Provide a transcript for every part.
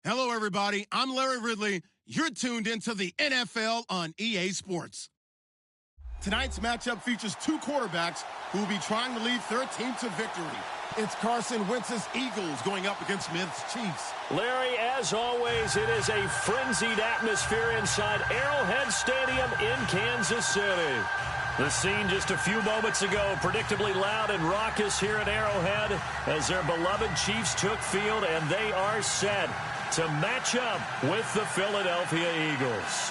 Hello, everybody. I'm Larry Ridley. You're tuned into the NFL on EA Sports. Tonight's matchup features two quarterbacks who will be trying to lead their team to victory. It's Carson Wentz's Eagles going up against Smith's Chiefs. Larry, as always, it is a frenzied atmosphere inside Arrowhead Stadium in Kansas City. The scene just a few moments ago, predictably loud and raucous here at Arrowhead as their beloved Chiefs took field, and they are set to match up with the Philadelphia Eagles.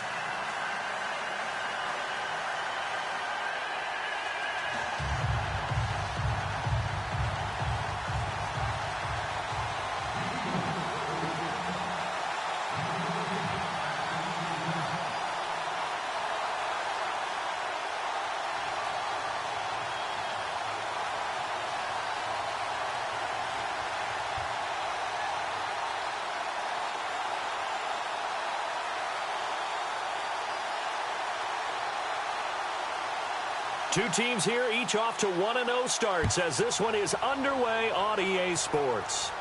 Two teams here, each off to 1-0 starts as this one is underway on EA Sports.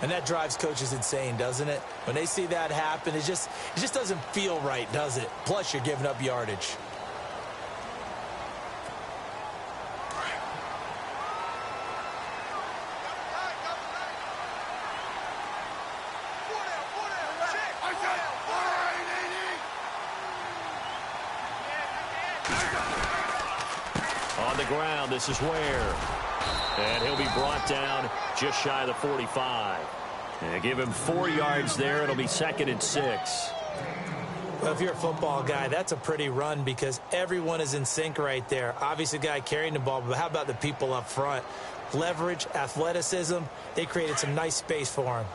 And that drives coaches insane, doesn't it? When they see that happen, it just doesn't feel right, does it? Plus, you're giving up yardage. On the ground, this is Ware. And he'll be brought down just shy of the 45. And give him 4 yards there. It'll be 2nd and 6. Well, if you're a football guy, that's a pretty run because everyone is in sync right there. Obviously, the guy carrying the ball, but how about the people up front? Leverage, athleticism, they created some nice space for him.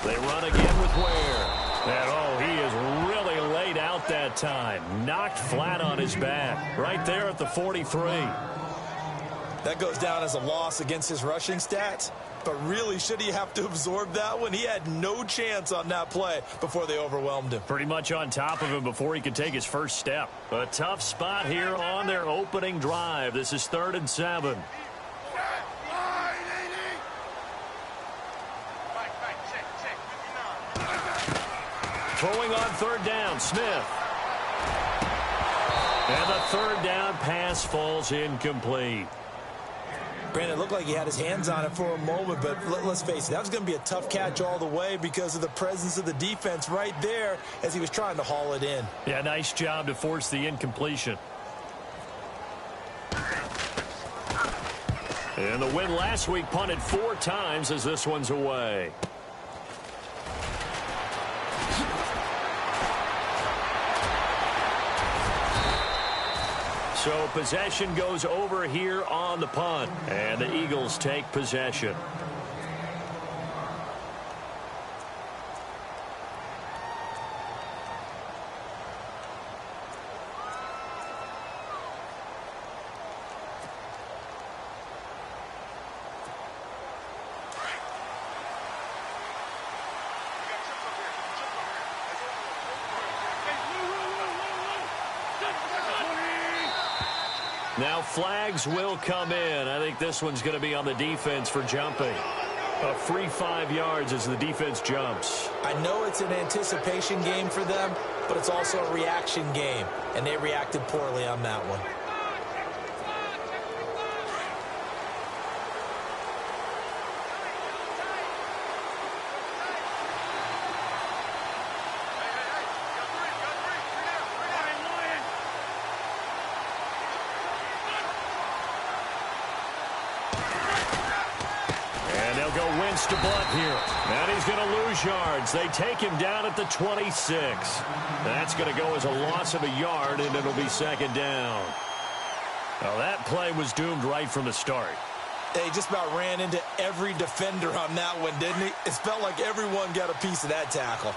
They run again with Ware. And, oh, he is really laid out that time. Knocked flat on his back. Right there at the 43. That goes down as a loss against his rushing stats. But really, should he have to absorb that one? He had no chance on that play before they overwhelmed him. Pretty much on top of him before he could take his first step. A tough spot here on their opening drive. This is 3rd and 7. Throwing on 3rd down, Smith. And the 3rd down pass falls incomplete. Granted, it looked like he had his hands on it for a moment, but let's face it, that was going to be a tough catch all the way because of the presence of the defense right there as he was trying to haul it in. Yeah, nice job to force the incompletion. And the win last week punted 4 times as this one's away. So possession goes over here on the punt, and the Eagles take possession. Now flags will come in. I think this one's going to be on the defense for jumping. A free 5 yards as the defense jumps. I know it's an anticipation game for them, but it's also a reaction game, and they reacted poorly on that one. To Blunt here, and he's going to lose yards. They take him down at the 26. That's going to go as a loss of a yard, and it'll be 2nd down. Now that play was doomed right from the start. He just about ran into every defender on that one, didn't he? It felt like everyone got a piece of that tackle.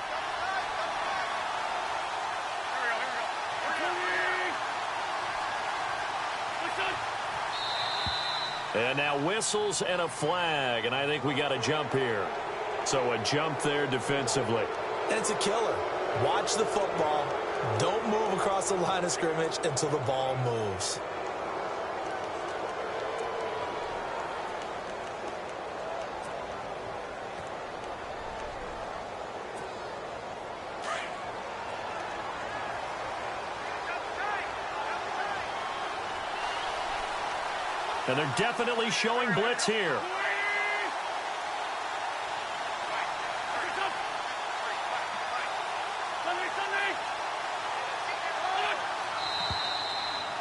And now whistles and a flag, and I think we got a jump here. So a jump there defensively. And it's a killer. Watch the football, Don't move across the line of scrimmage until the ball moves. And they're definitely showing blitz here.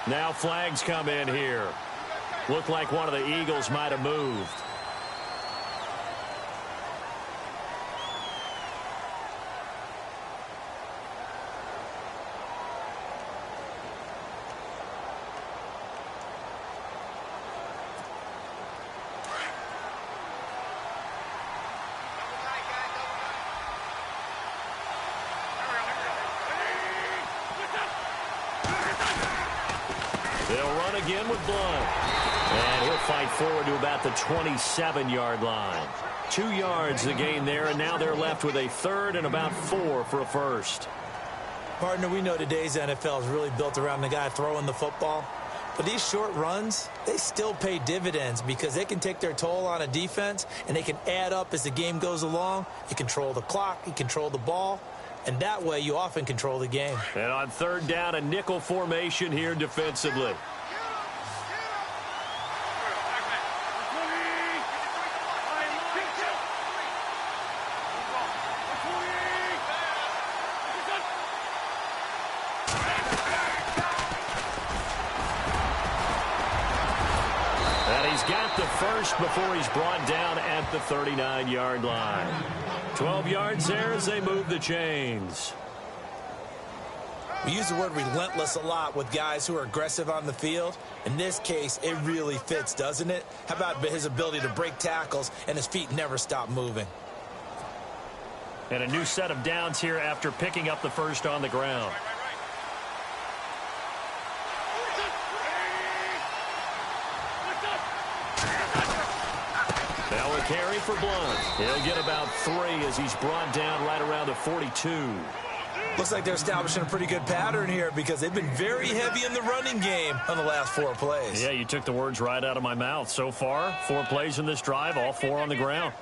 Now flags come in here. Looked like one of the Eagles might have moved. They'll run again with Blount. And he'll fight forward to about the 27-yard line. 2 yards the gain there, and now they're left with a third and about 4 for a first. Partner, we know today's NFL is really built around the guy throwing the football. But these short runs, they still pay dividends because they can take their toll on a defense, and they can add up as the game goes along. You control the clock, you control the ball. And that way, you often control the game. And on third down, a nickel formation here defensively. And he's got the first before he's brought down at the 39-yard line. 12 yards there as they move the chains. We use the word relentless a lot with guys who are aggressive on the field. In this case, it really fits, doesn't it? How about his ability to break tackles and his feet never stop moving? And a new set of downs here after picking up the first on the ground. Now a carry for Blount. He'll get about 3 as he's brought down right around the 42. Looks like they're establishing a pretty good pattern here because they've been very heavy in the running game on the last 4 plays. Yeah, you took the words right out of my mouth. So far, 4 plays in this drive, all 4 on the ground.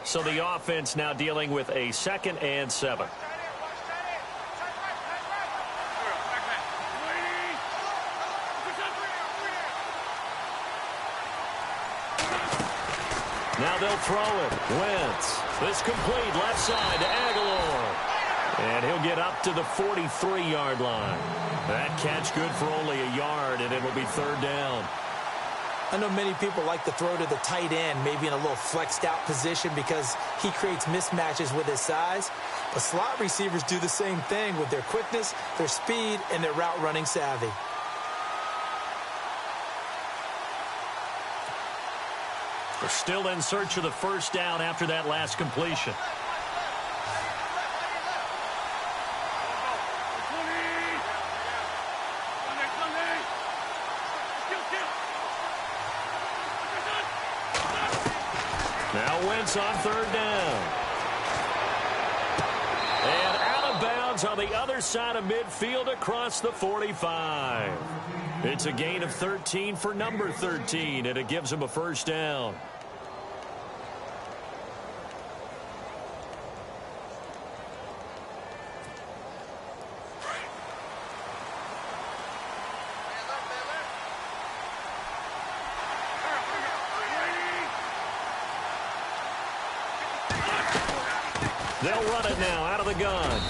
So the offense now dealing with a 2nd and 7. Now they'll throw it. Wentz. This complete left side to Aguilar. And he'll get up to the 43-yard line. That catch good for only a yard, and it'll be third down. I know many people like to throw to the tight end, maybe in a little flexed out position because he creates mismatches with his size. But slot receivers do the same thing with their quickness, their speed, and their route running savvy. They're still in search of the first down after that last completion. Now Wentz on third down. And out of bounds on the other side of midfield across the 45. It's a gain of 13 for number 13, and it gives him a first down. They'll run it now out of the gun.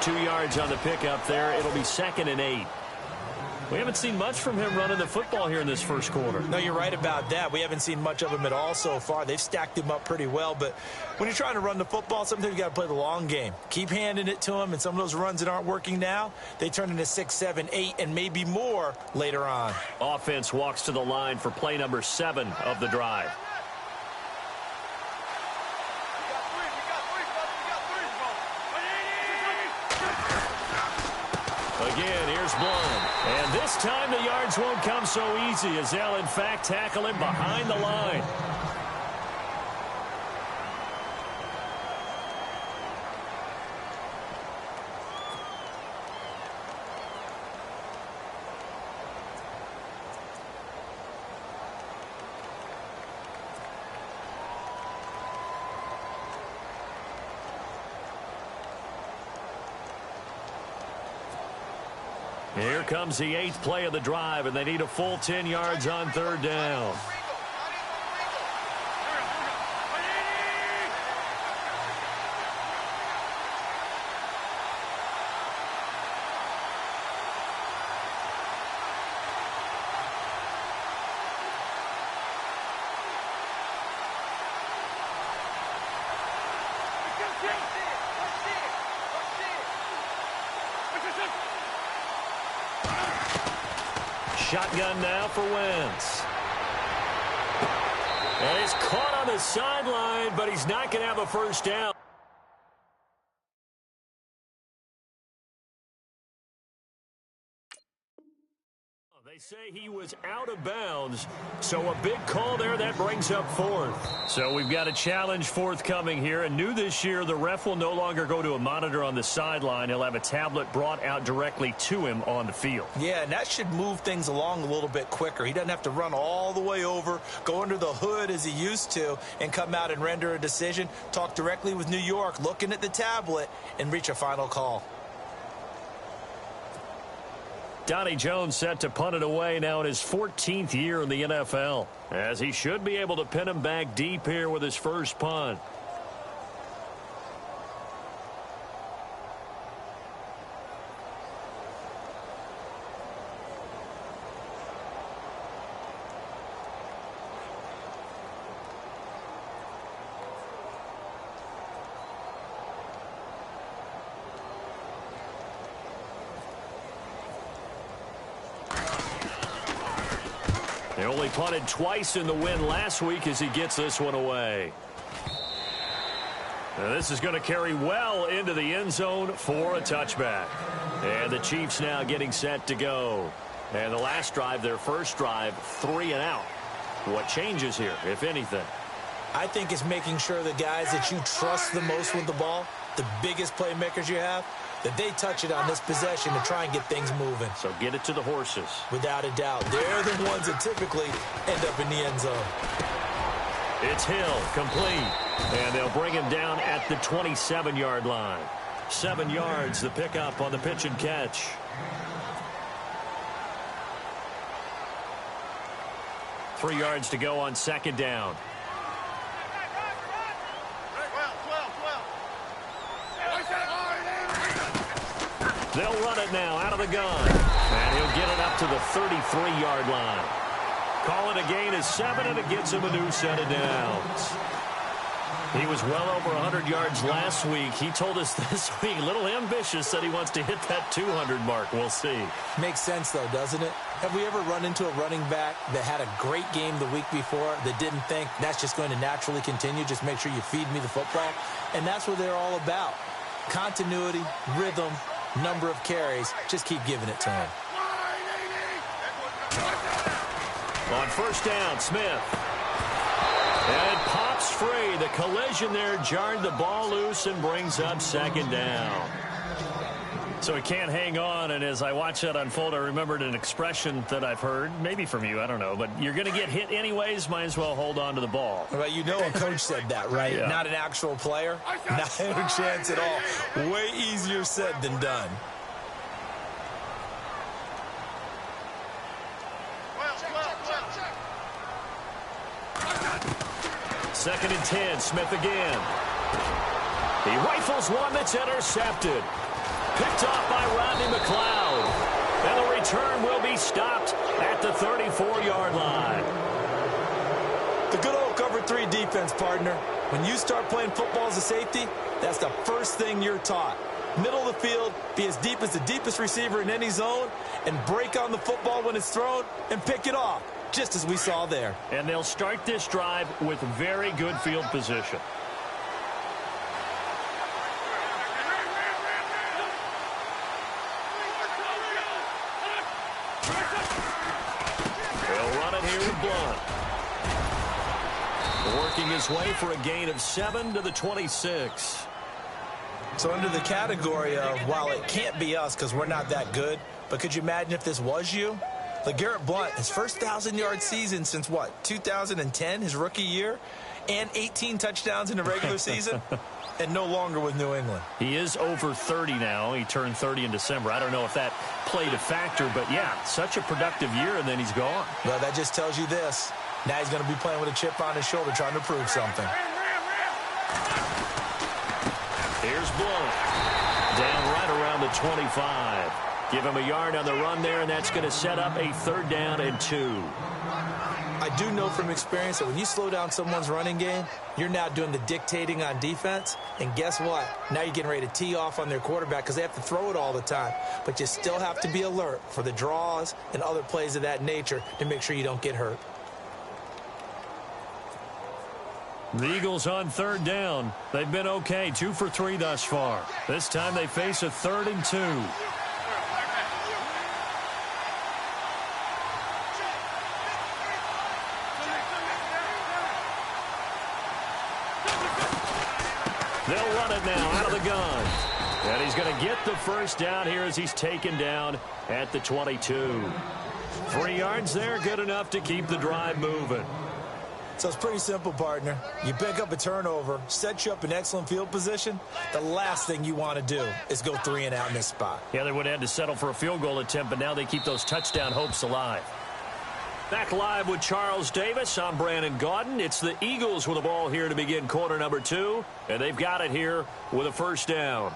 2 yards on the pickup there. It'll be 2nd and 8. We haven't seen much from him running the football here in this first quarter. No, you're right about that. We haven't seen much of him at all so far. They've stacked him up pretty well. But when you're trying to run the football, sometimes you got to play the long game. Keep handing it to him, and some of those runs that aren't working now, they turn into 6, 7, 8, and maybe more later on. Offense walks to the line for play number 7 of the drive. Again, here's Blount. And this time the yards won't come so easy as they'll, in fact, tackle him behind the line. Here comes the 8th play of the drive, and they need a full 10 yards on 3rd down. Shotgun now for Wentz. And he's caught on the sideline, but he's not going to have a first down. They say he was out of bounds, so a big call there. That brings up 4th. So we've got a challenge forthcoming here, and new this year, the ref will no longer go to a monitor on the sideline. He'll have a tablet brought out directly to him on the field. Yeah, and that should move things along a little bit quicker. He doesn't have to run all the way over, go under the hood as he used to, and come out and render a decision. Talk directly with New York, looking at the tablet, and reach a final call. Donnie Jones set to punt it away now in his 14th year in the NFL, as he should be able to pin him back deep here with his first punt. They only punted twice in the win last week as he gets this one away. Now this is going to carry well into the end zone for a touchback. And the Chiefs now getting set to go. And the last drive, their first drive, 3 and out. What changes here, if anything? I think it's making sure the guys that you trust the most with the ball, the biggest playmakers you have, that they touch it on this possession to try and get things moving. So get it to the horses. Without a doubt. They're the ones that typically end up in the end zone. It's Hill, complete. And they'll bring him down at the 27-yard line. 7 yards, the pickup on the pitch and catch. Three yards to go on 2nd down. They'll run it now out of the gun. And he'll get it up to the 33-yard line. Call it a gain of 7, and it gets him a new set of downs. He was well over 100 yards last week. He told us this week, a little ambitious, that he wants to hit that 200 mark. We'll see. Makes sense, though, doesn't it? Have we ever run into a running back that had a great game the week before that didn't think that's just going to naturally continue? Just make sure you feed me the football. And that's what they're all about. Continuity, rhythm, number of carries. Just keep giving it to him. On 1st down, Smith. And it pops free. The collision there jarred the ball loose and brings up 2nd down. So he can't hang on, and as I watch that unfold, I remembered an expression that I've heard, maybe from you, I don't know, but you're going to get hit anyways, might as well hold on to the ball. Well, you know a coach said that, right? Yeah. Not an actual player. Not a chance at all. Way easier said than done. Second and 10, Smith again. He rifles one that's intercepted. Picked off by Rodney McLeod. And the return will be stopped at the 34-yard line. The good old cover 3 defense, partner. When you start playing football as a safety, that's the first thing you're taught. Middle of the field, be as deep as the deepest receiver in any zone, and break on the football when it's thrown and pick it off, just as we saw there. And they'll start this drive with very good field position. They'll run it here with Blunt. Working his way for a gain of 7 to the 26. So under the category of, while it can't be us because we're not that good, but could you imagine if this was you? LeGarrette Blunt, his first 1,000-yard season since, what, 2010, his rookie year, and 18 touchdowns in the regular season? and no longer with New England. He is over 30 now. He turned 30 in December. I don't know if that played a factor, but yeah, such a productive year, and then he's gone. Well, that just tells you this. Now he's going to be playing with a chip on his shoulder trying to prove something. Here's Blount. Down right around the 25. Give him a yard on the run there, and that's going to set up a 3rd down and 2. I do know from experience that when you slow down someone's running game, you're now doing the dictating on defense. And guess what? Now you're getting ready to tee off on their quarterback because they have to throw it all the time. But you still have to be alert for the draws and other plays of that nature to make sure you don't get hurt. The Eagles on 3rd down. They've been okay, 2 for 3 thus far. This time they face a 3rd and 2. They'll run it now out of the gun. And he's going to get the 1st down here as he's taken down at the 22. 3 yards there, good enough to keep the drive moving. So it's pretty simple, partner. You pick up a turnover, set you up in excellent field position. The last thing you want to do is go 3 and out in this spot. Yeah, they would have had to settle for a field goal attempt, but now they keep those touchdown hopes alive. Back live with Charles Davis. I'm Brandon Gaudin. It's the Eagles with the ball here to begin quarter number 2, and they've got it here with a 1st down.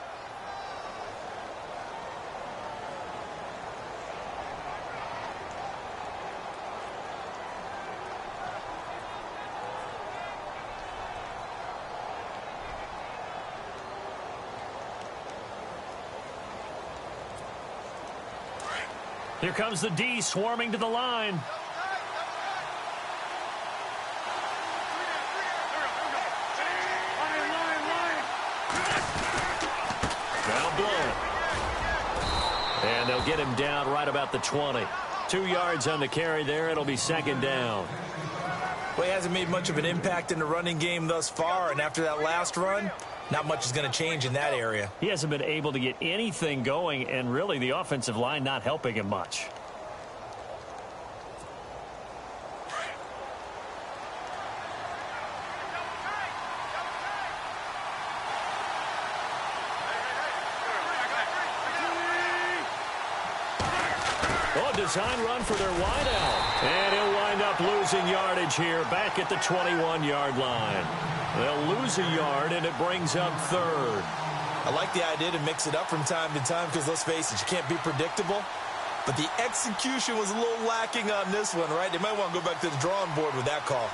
Here comes the D swarming to the line. Now Blount. And they'll get him down right about the 20. 2 yards on the carry there. It'll be 2nd down. Well, he hasn't made much of an impact in the running game thus far, and after that last run, not much is going to change in that area. He hasn't been able to get anything going, and really the offensive line not helping him much. Design run for their wideout. And he'll wind up losing yardage here back at the 21-yard line. They'll lose a yard, and it brings up 3rd. I like the idea to mix it up from time to time because, let's face it, you can't be predictable. But the execution was a little lacking on this one, right? They might want to go back to the drawing board with that call.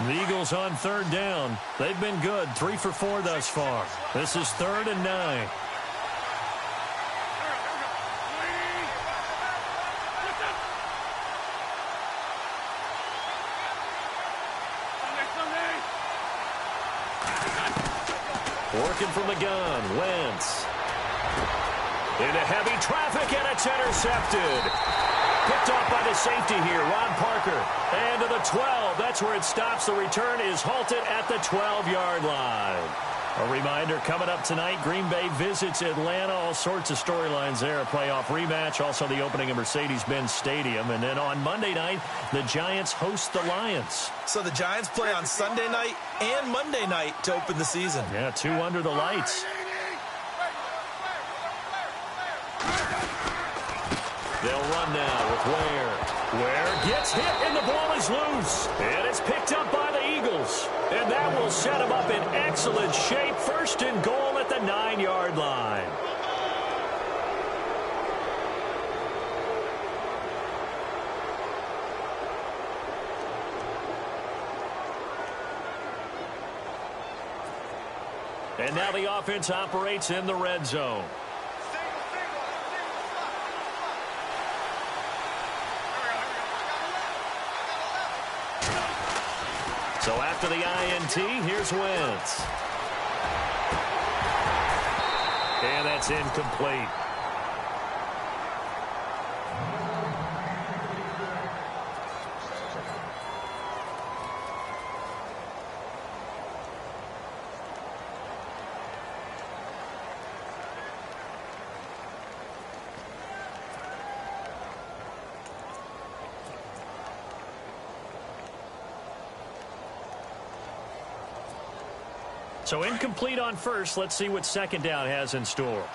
The Eagles on 3rd down. They've been good, 3 for 4 thus far. This is 3rd and 9. Working from the gun, Wentz. Into heavy traffic, and it's intercepted. Picked off by the safety here, Ron Parker. And to the 12, that's where it stops. The return is halted at the 12-yard line. A reminder, coming up tonight, Green Bay visits Atlanta. All sorts of storylines there. A playoff rematch, also the opening of Mercedes-Benz Stadium. And then on Monday night, the Giants host the Lions. So the Giants play on Sunday night and Monday night to open the season. Yeah, 2 under the lights. They'll run now with Ware. Ware gets hit, and the ball is loose. And it's picked up by the Eagles. And that will set them up in excellent shape. 1st and goal at the 9-yard line. And now the offense operates in the red zone. So after the INT, here's Wentz. And that's incomplete. So incomplete on first. Let's see what second down has in store.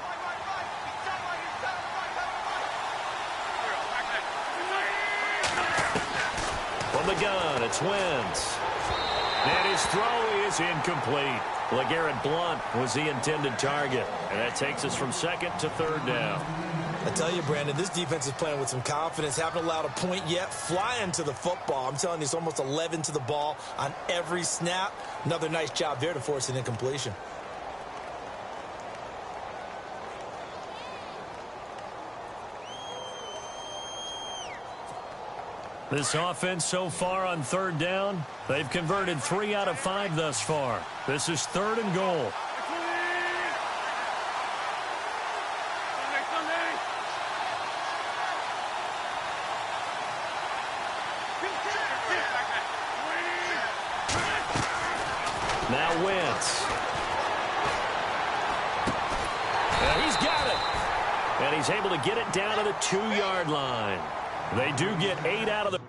From the gun, it's Wentz. And his throw is incomplete. LeGarrette Blount was the intended target. And that takes us from second to third down. I tell you, Brandon, this defense is playing with some confidence. Haven't allowed a point yet. Flying to the football. I'm telling you, it's almost 11 to the ball on every snap. Another nice job there to force an incompletion. This offense so far on third down, they've converted 3 out of 5 thus far. This is 3rd and goal. Now Wentz. And he's got it. And he's able to get it down to the 2-yard line. They do get 8 out of the...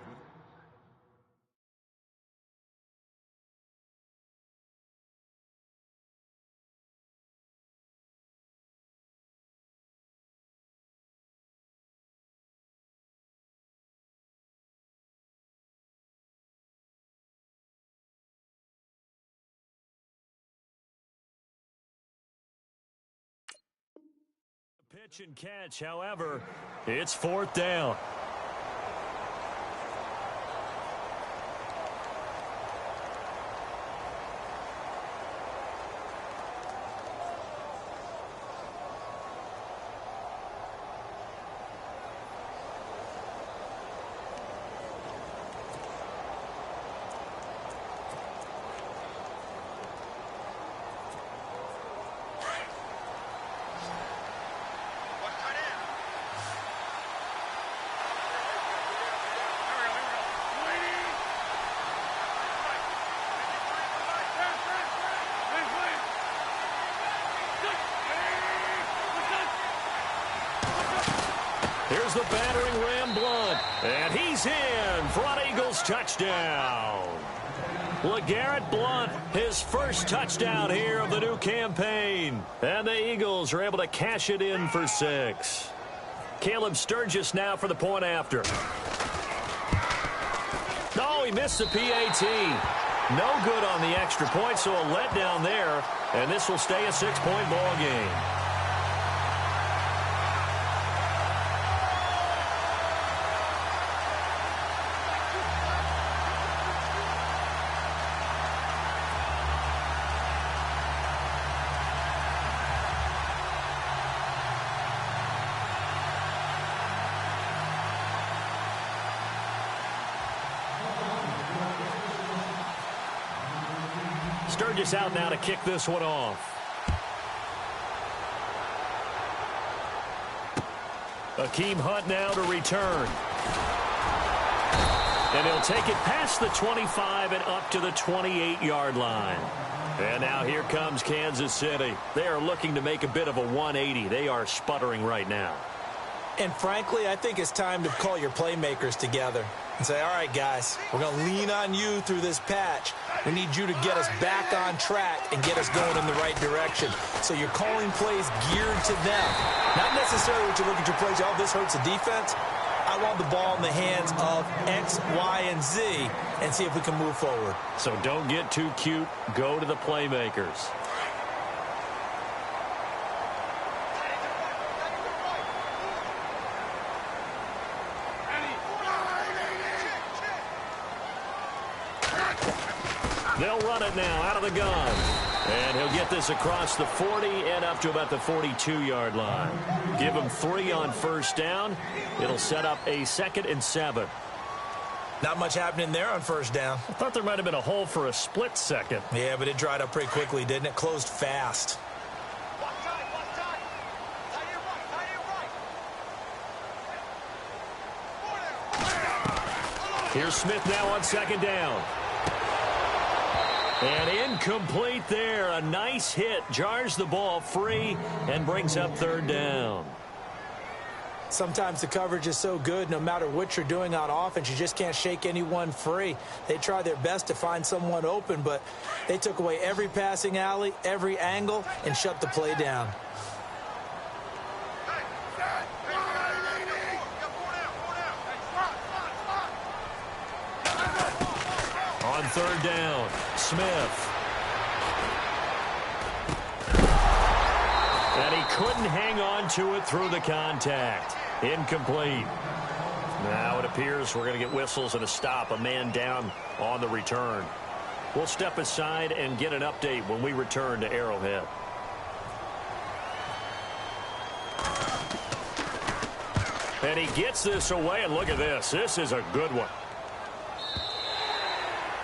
Pitch and catch, however, it's 4th down. Here's the battering ram, Blount. And he's in for an Eagles touchdown. LeGarrette Blount, his first touchdown here of the new campaign. And the Eagles are able to cash it in for 6. Caleb Sturgis now for the point after. No, he missed the PAT. No good on the extra point, so a letdown there. And this will stay a 6-point ball game. Sturgis out now to kick this one off. Akeem Hunt now to return. And he'll take it past the 25 and up to the 28-yard line. And now here comes Kansas City. They are looking to make a bit of a 180. They are sputtering right now. And frankly, I think it's time to call your playmakers together and say, all right, guys, we're going to lean on you through this patch. We need you to get us back on track and get us going in the right direction. So you're calling plays geared to them. Not necessarily what you look at your plays, oh, this hurts the defense. I want the ball in the hands of X, Y, and Z and see if we can move forward. So don't get too cute. Go to the playmakers. They'll run it now out of the gun. And he'll get this across the 40 and up to about the 42-yard line. Give him 3 on first down. It'll set up a 2nd and 7. Not much happening there on first down. I thought there might have been a hole for a split second. Yeah, but it dried up pretty quickly, didn't it? Closed fast. Here's Smith now on 2nd down. And incomplete there. A nice hit. Jars the ball free and brings up 3rd down. Sometimes the coverage is so good, no matter what you're doing on offense, you just can't shake anyone free. They try their best to find someone open, but they took away every passing alley, every angle, and shut the play down. On third down, Smith. And he couldn't hang on to it through the contact. Incomplete. Now it appears we're going to get whistles and a stop. A man down on the return. We'll step aside and get an update when we return to Arrowhead. And he gets this away, and look at this. This is a good one.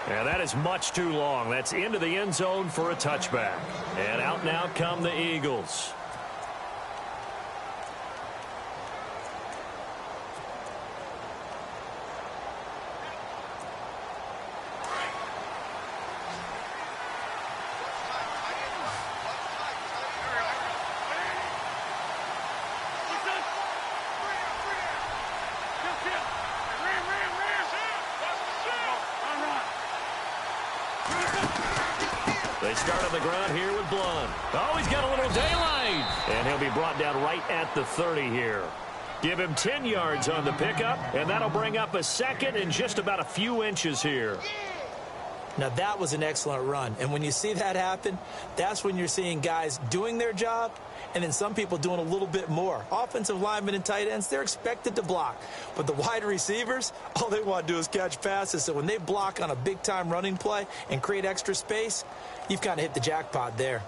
And that is much too long. That's into the end zone for a touchback. And out now come the Eagles. They start on the ground here with Blunt. Oh, he's got a little daylight. And he'll be brought down right at the 30 here. Give him 10 yards on the pickup, and that'll bring up a second and just about a few inches here. Now, that was an excellent run. And when you see that happen, that's when you're seeing guys doing their job and then some people doing a little bit more. Offensive linemen and tight ends, they're expected to block. But the wide receivers, all they want to do is catch passes. So when they block on a big-time running play and create extra space, you've kind of hit the jackpot there.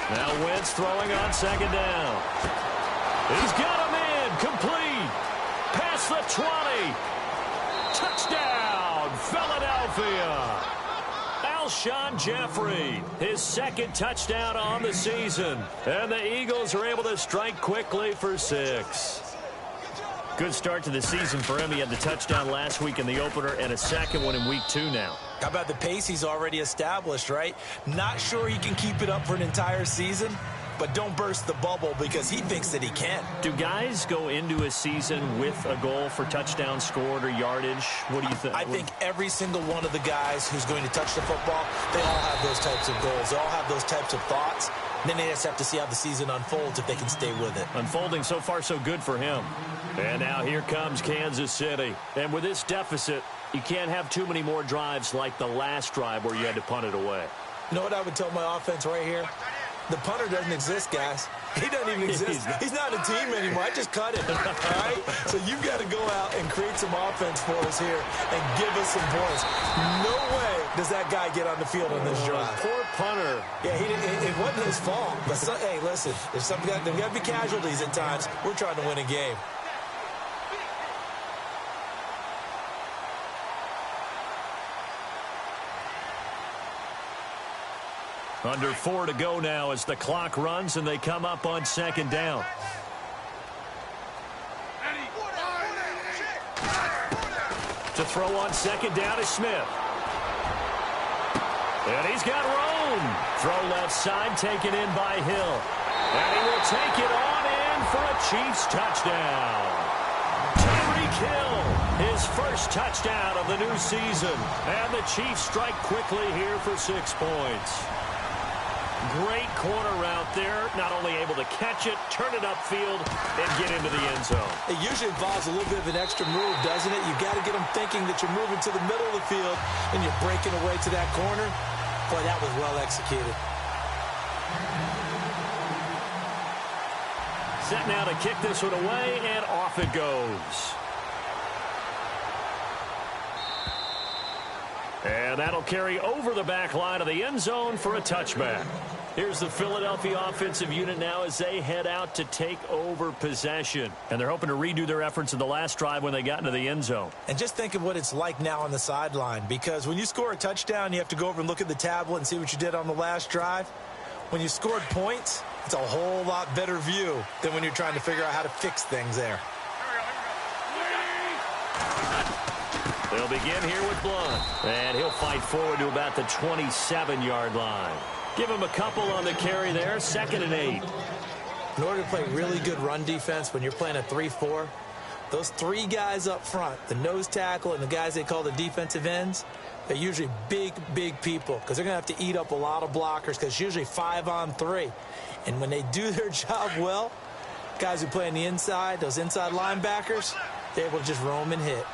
Now Wentz throwing on second down. He's got him in. Complete. Past the 20. Touchdown, Philadelphia. Alshon Jeffrey, his second touchdown on the season. And the Eagles are able to strike quickly for 6. Good start to the season for him. He had the touchdown last week in the opener and a second one in week 2 now. How about the pace he's already established, right? Not sure he can keep it up for an entire season, but don't burst the bubble because he thinks that he can. Do guys go into a season with a goal for touchdown scored or yardage? What do you think? I think every single one of the guys who's going to touch the football, they all have those types of goals. They all have those types of thoughts. And then they just have to see how the season unfolds if they can stay with it. Unfolding so far so good for him. And now here comes Kansas City. And with this deficit, you can't have too many more drives like the last drive where you had to punt it away. You know what I would tell my offense right here? The punter doesn't exist, guys. He doesn't even exist. He's not a team anymore. I just cut him, all right? So you've got to go out and create some offense for us here and give us some points. No way does that guy get on the field on this drive. Poor punter. Yeah, it wasn't his fault. But hey, listen, there's got to be casualties at times. We're trying to win a game. Under 4 to go now as the clock runs and they come up on second down. To throw on second down is Smith. And he's got room. Throw left side taken in by Hill. And he will take it on in for a Chiefs touchdown. Tyreek Hill, his first touchdown of the new season. And the Chiefs strike quickly here for 6 points. Great corner route there. Not only able to catch it, turn it upfield, and get into the end zone. It usually involves a little bit of an extra move, doesn't it? You've got to get them thinking that you're moving to the middle of the field and you're breaking away to that corner. Boy, that was well executed. Set now to kick this one away, and off it goes. And that'll carry over the back line of the end zone for a touchback. Here's the Philadelphia offensive unit now as they head out to take over possession. And they're hoping to redo their efforts in the last drive when they got into the end zone. And just think of what it's like now on the sideline, because when you score a touchdown, you have to go over and look at the tablet and see what you did on the last drive. When you scored points, it's a whole lot better view than when you're trying to figure out how to fix things there. They'll begin here with Blunt. And he'll fight forward to about the 27-yard line. Give him a couple on the carry there, 2nd and 8. In order to play really good run defense when you're playing a 3-4, those 3 guys up front, the nose tackle and the guys they call the defensive ends, they're usually big, big people because they're going to have to eat up a lot of blockers because it's usually 5-on-3. And when they do their job well, guys who play on the inside, those inside linebackers, they're able to just roam and hit.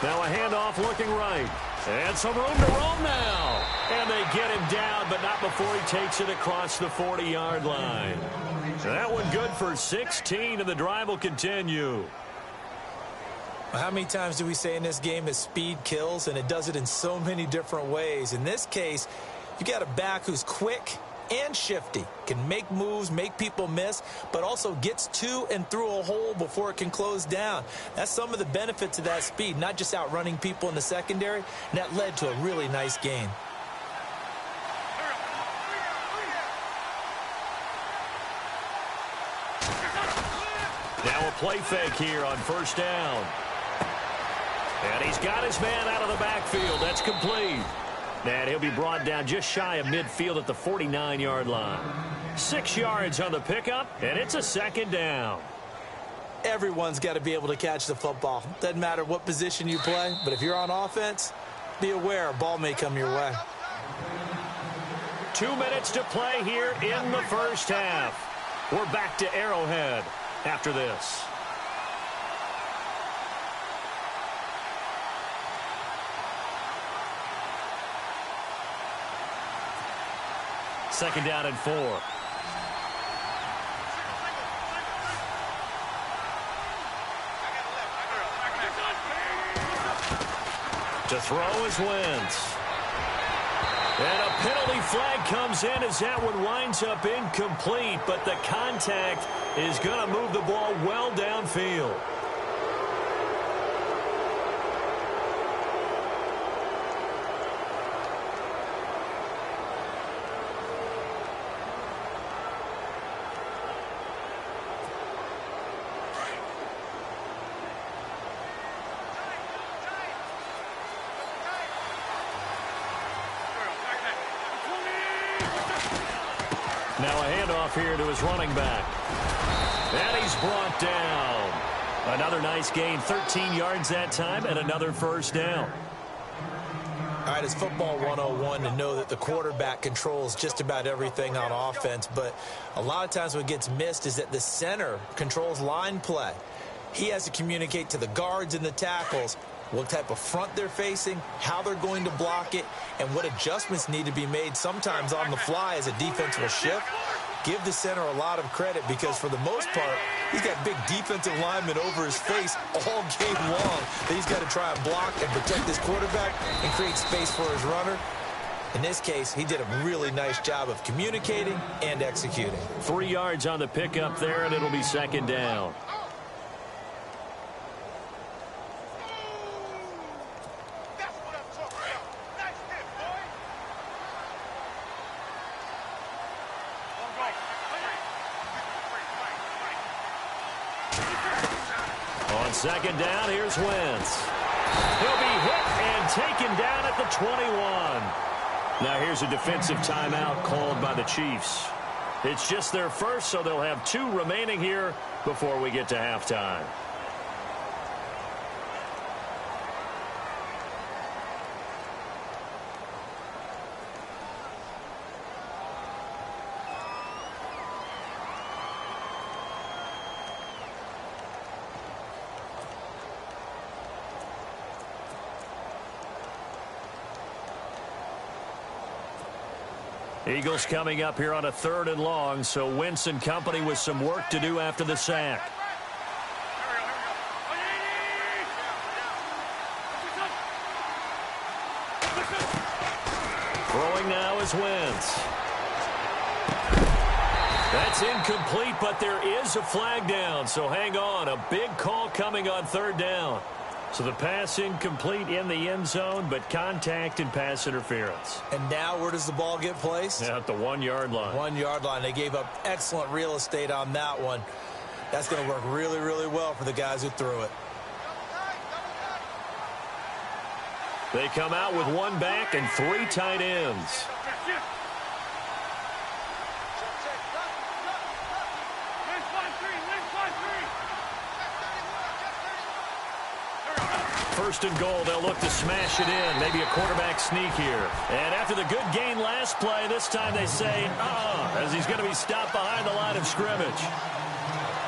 Now a handoff looking right. And some room to roam now. And they get him down, but not before he takes it across the 40-yard line. That one good for 16, and the drive will continue. How many times do we say in this game that speed kills, and it does it in so many different ways? In this case, you got a back who's quick and shifty, can make moves, make people miss, but also gets to and through a hole before it can close down. That's some of the benefits of that speed, not just outrunning people in the secondary, and that led to a really nice gain. Now a play fake here on 1st down. And he's got his man out of the backfield. That's complete. And he'll be brought down just shy of midfield at the 49-yard line. 6 yards on the pickup, and it's a 2nd down. Everyone's got to be able to catch the football. Doesn't matter what position you play, but if you're on offense, be aware a ball may come your way. 2 minutes to play here in the 1st half. We're back to Arrowhead after this. Second down and 4. To throw is Wentz. And a penalty flag comes in as that one winds up incomplete, but the contact is going to move the ball well downfield. Now a handoff here to his running back. And he's brought down. Another nice gain, 13 yards that time, and another 1st down. All right, it's football 101 to know that the quarterback controls just about everything on offense, but a lot of times what gets missed is that the center controls line play. He has to communicate to the guards and the tackles what type of front they're facing, how they're going to block it, and what adjustments need to be made sometimes on the fly as a defense will shift. Give the center a lot of credit because for the most part, he's got big defensive linemen over his face all game long that he's got to try and block and protect his quarterback and create space for his runner. In this case, he did a really nice job of communicating and executing. 3 yards on the pickup there, and it'll be 2nd down. On 2nd down, here's Wentz. He'll be hit and taken down at the 21. Now here's a defensive timeout called by the Chiefs. It's just their first, so they'll have 2 remaining here before we get to halftime. Eagles coming up here on a 3rd and long, so Wentz and company with some work to do after the sack. Throwing now is Wentz. That's incomplete, but there is a flag down, so hang on. A big call coming on 3rd down. So the pass incomplete in the end zone, but contact and pass interference. And now where does the ball get placed? At the 1-yard line. 1-yard line. They gave up excellent real estate on that one. That's going to work really, really well for the guys who threw it. They come out with one back and 3 tight ends. First and goal, they'll look to smash it in. Maybe a quarterback sneak here. And after the good gain last play, this time they say, as he's going to be stopped behind the line of scrimmage.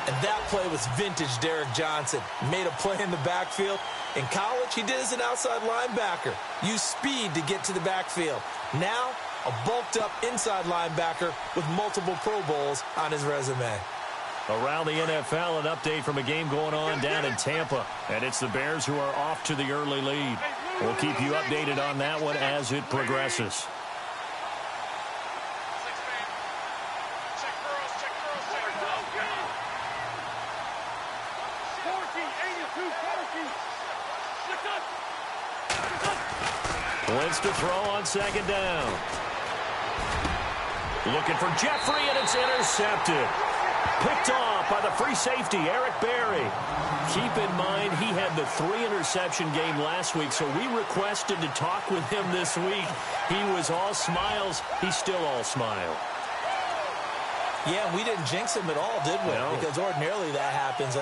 And that play was vintage Derek Johnson. Made a play in the backfield. In college, he did as an outside linebacker. Used speed to get to the backfield. Now, a bulked-up inside linebacker with multiple Pro Bowls on his resume. Around the NFL, an update from a game going on down in Tampa. And it's the Bears who are off to the early lead. We'll keep you updated on that one as it progresses. Wentz to throw on second down. Looking for Jeffrey, and it's intercepted. Picked off by the free safety, Eric Berry. Keep in mind, he had the 3-interception game last week, so we requested to talk with him this week. He was all smiles. He's still all smile. Yeah, we didn't jinx him at all, did we? No. Because ordinarily that happens.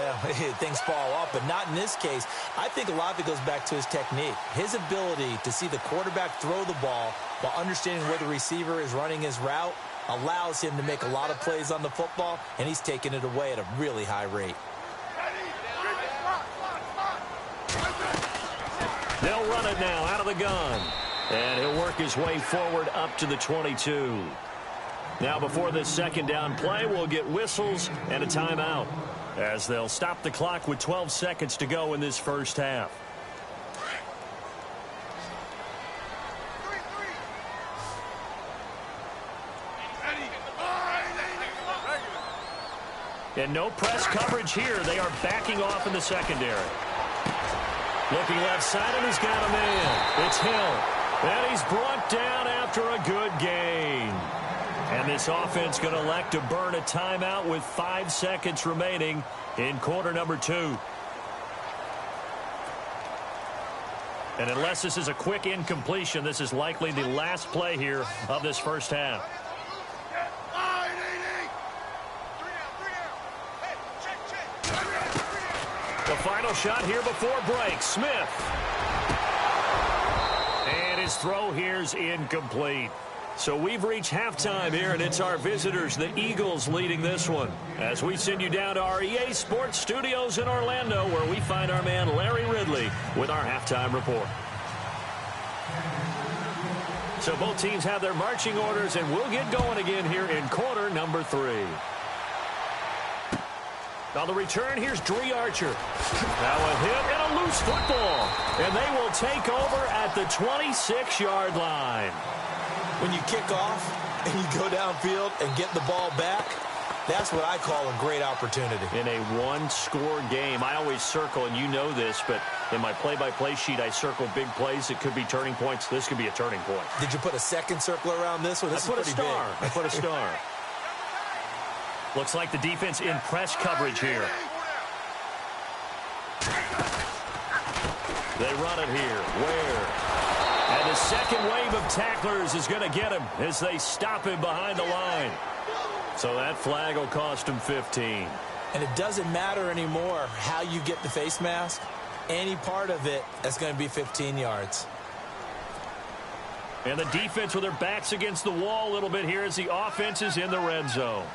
Things fall off, but not in this case. I think a lot of it goes back to his technique. His ability to see the quarterback throw the ball while understanding where the receiver is running his route allows him to make a lot of plays on the football, and he's taking it away at a really high rate. They'll run it now out of the gun. And he'll work his way forward up to the 22. Now before this second down play, we'll get whistles and a timeout as they'll stop the clock with 12 seconds to go in this first half. And no press coverage here. They are backing off in the secondary. Looking left side, and he's got a man. It's Hill. And he's brought down after a good gain. And this offense going to elect to burn a timeout with 5 seconds remaining in quarter number 2. And unless this is a quick incompletion, this is likely the last play here of this first half. The final shot here before break. Smith. And his throw here's incomplete. So we've reached halftime here, and it's our visitors, the Eagles, leading this one. As we send you down to our EA Sports Studios in Orlando, where we find our man Larry Ridley with our halftime report. So both teams have their marching orders, and we'll get going again here in quarter number 3. On the return, here's Dree Archer. Now a hit and a loose football. And they will take over at the 26-yard line. When you kick off and you go downfield and get the ball back, that's what I call a great opportunity. In a one-score game, I always circle, and you know this, but in my play-by-play sheet, I circle big plays. It could be turning points. This could be a turning point. Did you put a second circle around this one? This is pretty big. I put a star. Looks like the defense in press coverage here. They run it here. Where? And the second wave of tacklers is going to get him as they stop him behind the line. So that flag will cost him 15. And it doesn't matter anymore how you get the face mask. Any part of it, that's going to be 15 yards. And the defense with their backs against the wall a little bit here as the offense is in the red zone.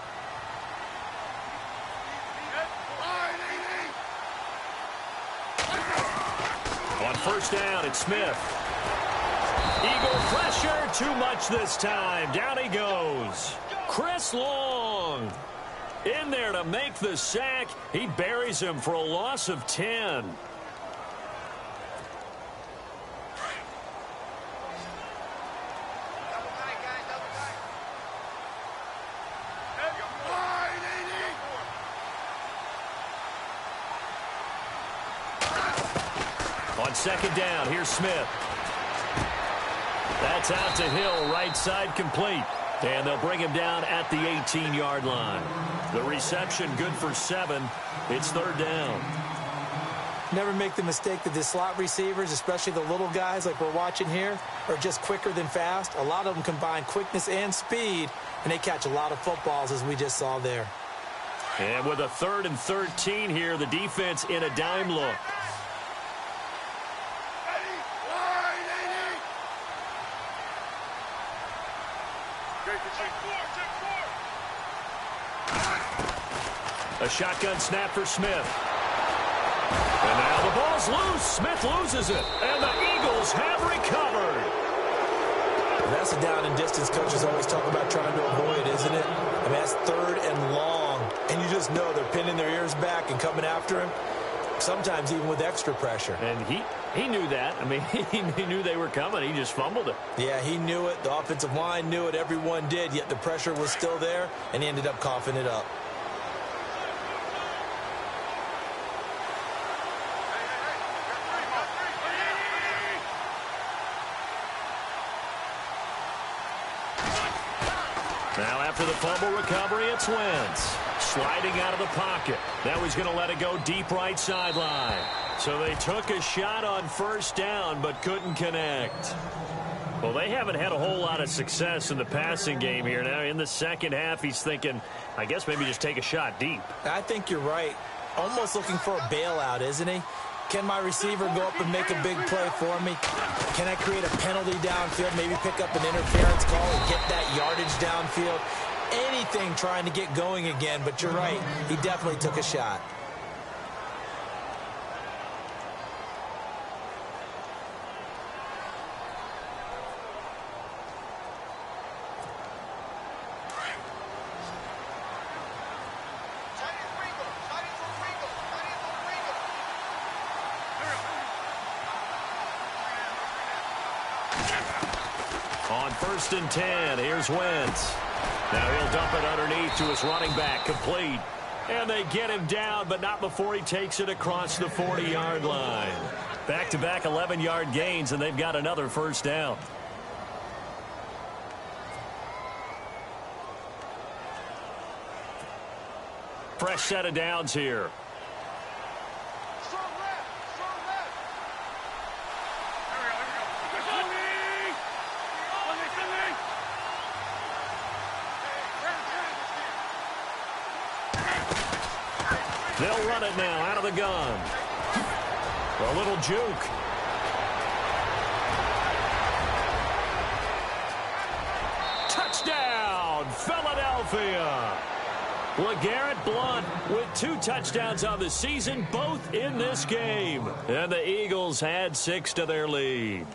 On first down, it's Smith. Eagle pressure, too much this time. Down he goes. Chris Long in there to make the sack. He buries him for a loss of 10. On second down, here's Smith. That's out to Hill, right side complete. And they'll bring him down at the 18-yard line. The reception good for 7. It's third down. Never make the mistake that the slot receivers, especially the little guys like we're watching here, are just quicker than fast. A lot of them combine quickness and speed, and they catch a lot of footballs, as we just saw there. And with a 3rd and 13 here, the defense in a dime look. A shotgun snap for Smith. And now the ball's loose. Smith loses it. And the Eagles have recovered. That's a down and distance coaches always talk about trying to avoid, isn't it? I mean, that's 3rd and long. And you just know they're pinning their ears back and coming after him, sometimes even with extra pressure. And he knew that. I mean, he knew they were coming. He just fumbled it. Yeah, he knew it. The offensive line knew it. Everyone did, yet the pressure was still there, and he ended up coughing it up. Now after the fumble recovery, it's Wentz. Sliding out of the pocket. Now he's going to let it go deep right sideline. So they took a shot on first down but couldn't connect. Well, they haven't had a whole lot of success in the passing game here. Now in the second half, he's thinking, I guess maybe just take a shot deep. I think you're right. Almost looking for a bailout, isn't he? Can my receiver go up and make a big play for me? Can I create a penalty downfield, maybe pick up an interference call and get that yardage downfield? Anything trying to get going again, but you're right. He definitely took a shot. On 1st and 10, here's Wentz. Now he'll dump it underneath to his running back, complete. And they get him down, but not before he takes it across the 40-yard line. Back-to-back 11-yard gains, and they've got another first down. Fresh set of downs here. They'll run it now out of the gun. A little juke. Touchdown, Philadelphia. LeGarrette Blount with 2 touchdowns on the season, both in this game. And the Eagles had 6 to their lead.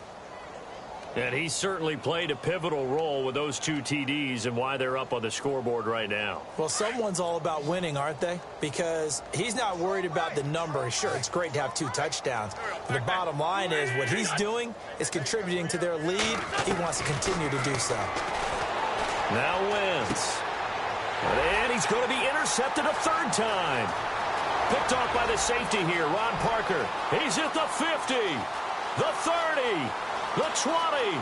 And he certainly played a pivotal role with those 2 TDs and why they're up on the scoreboard right now. Well, someone's all about winning, aren't they? Because he's not worried about the number. Sure, it's great to have 2 touchdowns. But the bottom line is what he's doing is contributing to their lead. He wants to continue to do so. Now Wentz. And he's going to be intercepted a 3rd time. Picked off by the safety here, Ron Parker. He's at the 50, the 30. The 20. And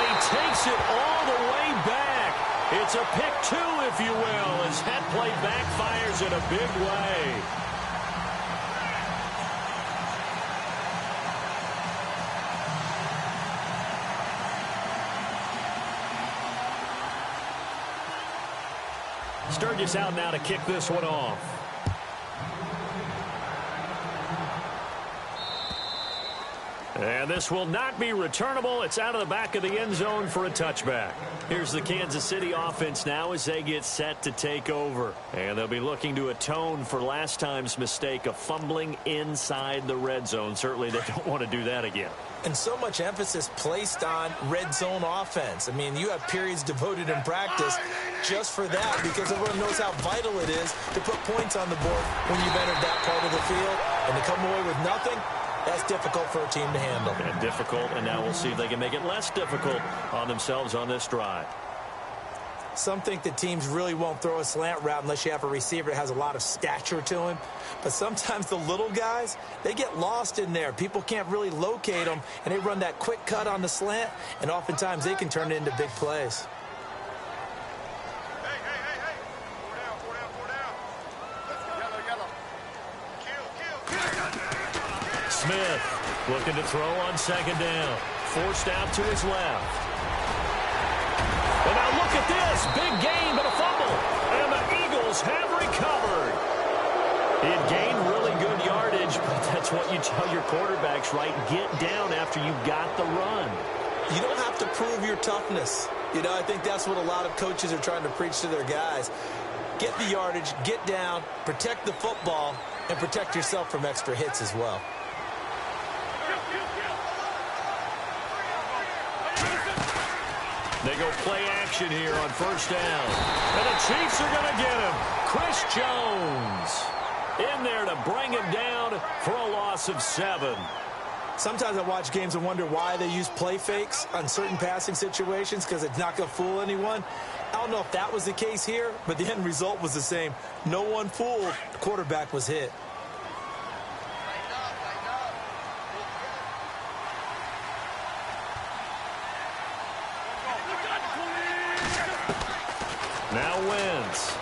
he takes it all the way back. It's a pick 2, if you will, as that play backfires in a big way. Sturgis out now to kick this one off. And this will not be returnable. It's out of the back of the end zone for a touchback. Here's the Kansas City offense now as they get set to take over. And they'll be looking to atone for last time's mistake of fumbling inside the red zone. Certainly they don't want to do that again. And so much emphasis placed on red zone offense. I mean, you have periods devoted in practice just for that because everyone knows how vital it is to put points on the board when you've entered that part of the field. And to come away with nothing, that's difficult for a team to handle. And difficult, and now we'll see if they can make it less difficult on themselves on this drive. Some think that teams really won't throw a slant route unless you have a receiver that has a lot of stature to him. But sometimes the little guys, they get lost in there. People can't really locate them, and they run that quick cut on the slant, and oftentimes they can turn it into big plays. Smith looking to throw on second down. Forced out to his left. And now look at this. Big gain, but a fumble. And the Eagles have recovered. He had gained really good yardage, but that's what you tell your quarterbacks, right? Get down after you got the run. You don't have to prove your toughness. You know, I think that's what a lot of coaches are trying to preach to their guys. Get the yardage, get down, protect the football, and protect yourself from extra hits as well. They go play action here on first down. And the Chiefs are going to get him. Chris Jones in there to bring him down for a loss of 7. Sometimes I watch games and wonder why they use play fakes on certain passing situations because it's not going to fool anyone. I don't know if that was the case here, but the end result was the same. No one fooled. The quarterback was hit. Now Wentz.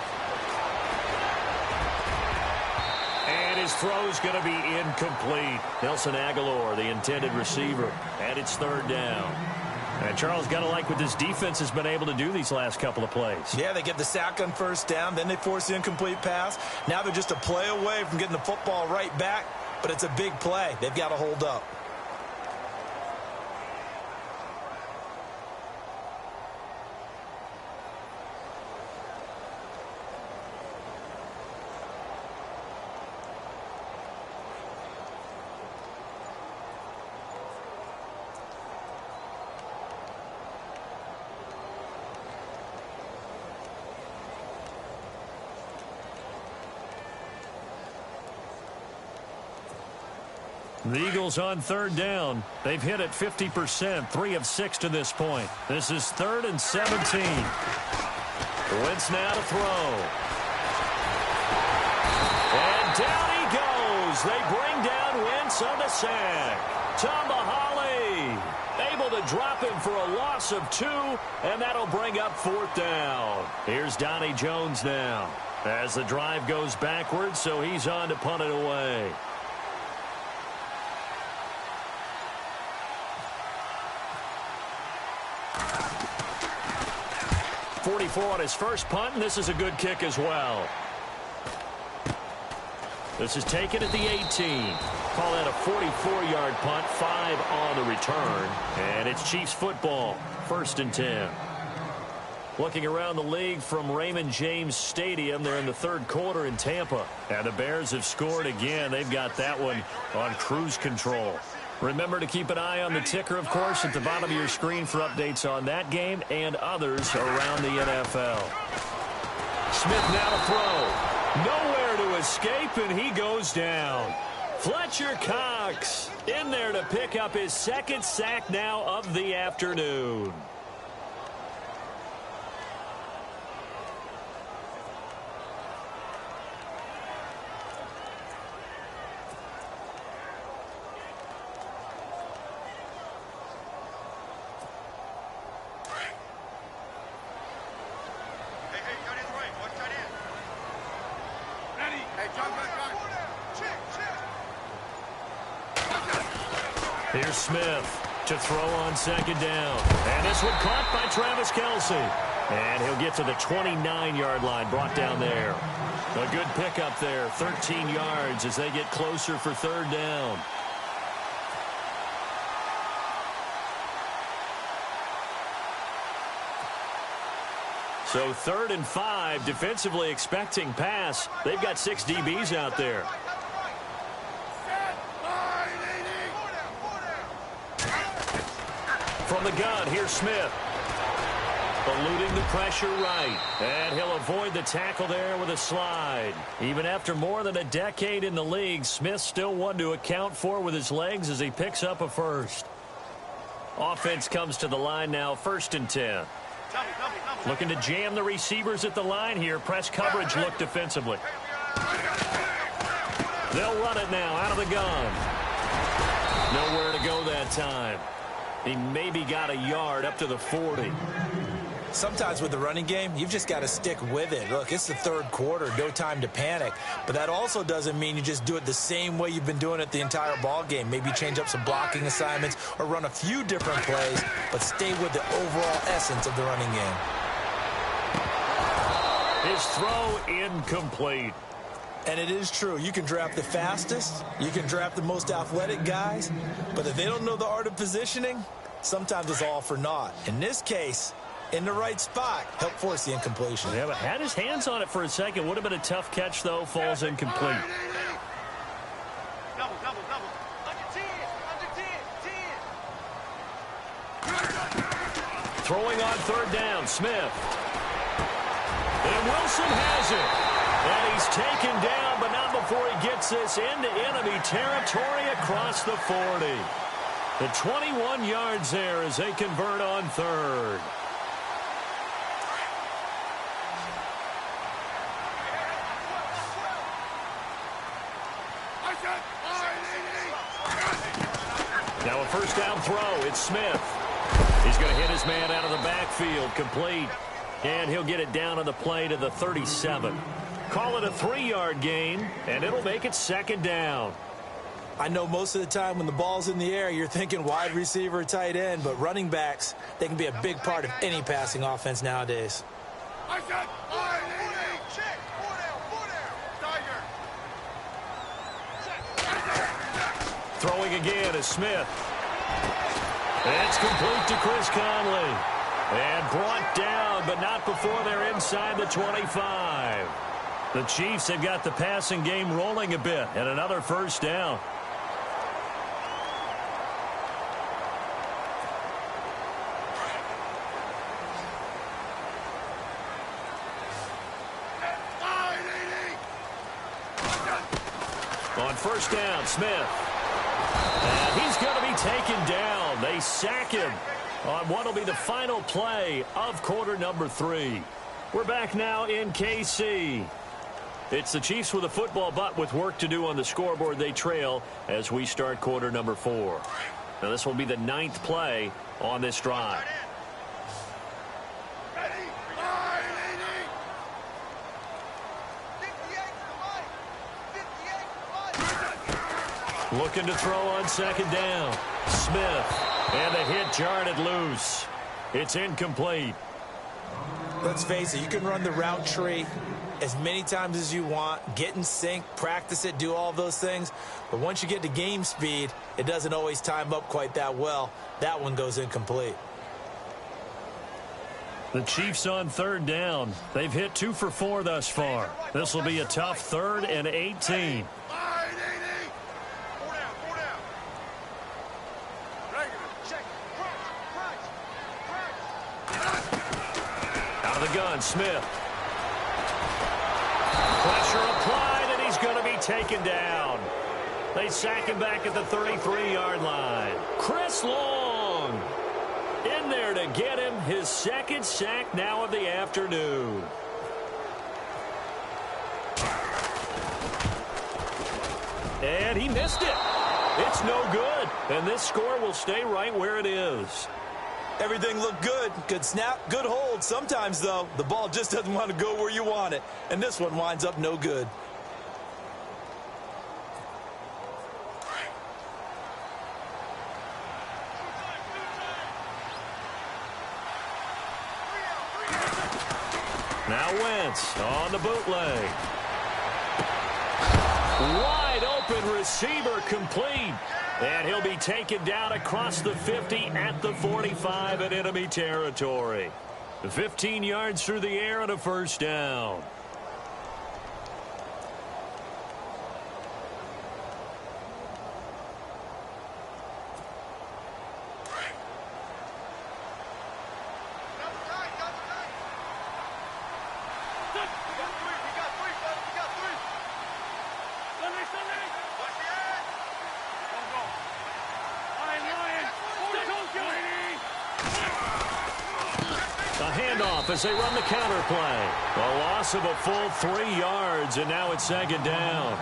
And his throw's going to be incomplete. Nelson Aguilar, the intended receiver. And it's third down. And Charles, got to like what this defense has been able to do these last couple of plays. Yeah, they get the sack on first down, then they force the incomplete pass. Now they're just a play away from getting the football right back, but it's a big play. They've got to hold up. The Eagles on third down. They've hit it 50%, 3 of 6 to this point. This is 3rd and 17. Wentz now to throw. And down he goes. They bring down Wentz on the sack. Tomahali able to drop him for a loss of 2, and that'll bring up 4th down. Here's Donnie Jones now as the drive goes backwards, so he's on to punt it away. 44 on his first punt, and this is a good kick as well. This is taken at the 18. Call that a 44-yard punt, 5 on the return. And it's Chiefs football, 1st and 10. Looking around the league from Raymond James Stadium, they're in the 3rd quarter in Tampa. And the Bears have scored again. They've got that one on cruise control. Remember to keep an eye on the ticker, of course, at the bottom of your screen for updates on that game and others around the NFL. Smith now to throw. Nowhere to escape, and he goes down. Fletcher Cox in there to pick up his 2nd sack now of the afternoon. Here's Smith to throw on 2nd down. And this one caught by Travis Kelce. And he'll get to the 29-yard line, brought down there. A good pickup there, 13 yards as they get closer for 3rd down. So 3rd and 5, defensively expecting pass. They've got 6 DBs out there. From the gun, here's Smith. Eluding the pressure right. And he'll avoid the tackle there with a slide. Even after more than a decade in the league, Smith still one to account for with his legs as he picks up a first. Offense comes to the line now, 1st and 10. Looking to jam the receivers at the line here. Press coverage look defensively. They'll run it now out of the gun. Nowhere to go that time. He maybe got a yard up to the 40. Sometimes with the running game, you've just got to stick with it. Look, it's the third quarter, no time to panic. But that also doesn't mean you just do it the same way you've been doing it the entire ball game. Maybe change up some blocking assignments or run a few different plays, but stay with the overall essence of the running game. His throw incomplete. And it is true. You can draft the fastest. You can draft the most athletic guys. But if they don't know the art of positioning, sometimes it's all for naught. In this case, in the right spot, help force the incompletion. Yeah, but had his hands on it for a second. Would have been a tough catch, though. Falls incomplete. Double. Under 10. Throwing on third down, Smith. And Wilson has it. And he's taken down, but not before he gets this into enemy territory across the 40. The 21 yards there as they convert on third. Now a first down throw. It's Smith. He's going to hit his man out of the backfield. Complete. And he'll get it down on the play to the 37. Call it a 3-yard gain, and it'll make it second down. I know most of the time when the ball's in the air, you're thinking wide receiver, tight end, but running backs, they can be a big part of any passing offense nowadays. Throwing again is Smith. It's complete to Chris Conley. And brought down, but not before they're inside the 25. The Chiefs have got the passing game rolling a bit, and another first down. On first down, Smith. And he's going to be taken down. They sack him on what will be the final play of quarter number 3. We're back now in KC. It's the Chiefs with a football, but with work to do on the scoreboard. They trail as we start quarter number 4. Now this will be the 9th play on this drive. Looking to throw on second down. Smith. And the hit jarred loose. It's incomplete. Let's face it, you can run the route tree as many times as you want, get in sync, practice it, do all those things. But once you get to game speed, it doesn't always time up quite that well. That one goes incomplete. The Chiefs on third down. They've hit 2 for 4 thus far. This will be a tough 3rd and 18. Gun, Smith. Pressure applied, and he's going to be taken down. They sack him back at the 33-yard line. Chris Long in there to get him his 2nd sack now of the afternoon. And he missed it. It's no good, and this score will stay right where it is. Everything looked good. Good snap, good hold. Sometimes, though, the ball just doesn't want to go where you want it. And this one winds up no good. Now Wentz on the bootleg. Wide open receiver complete. And he'll be taken down across the 50 at the 45 in enemy territory. 15 yards through the air and a first down. handoff as they run the counter play. A loss of a full 3 yards, and now it's second down.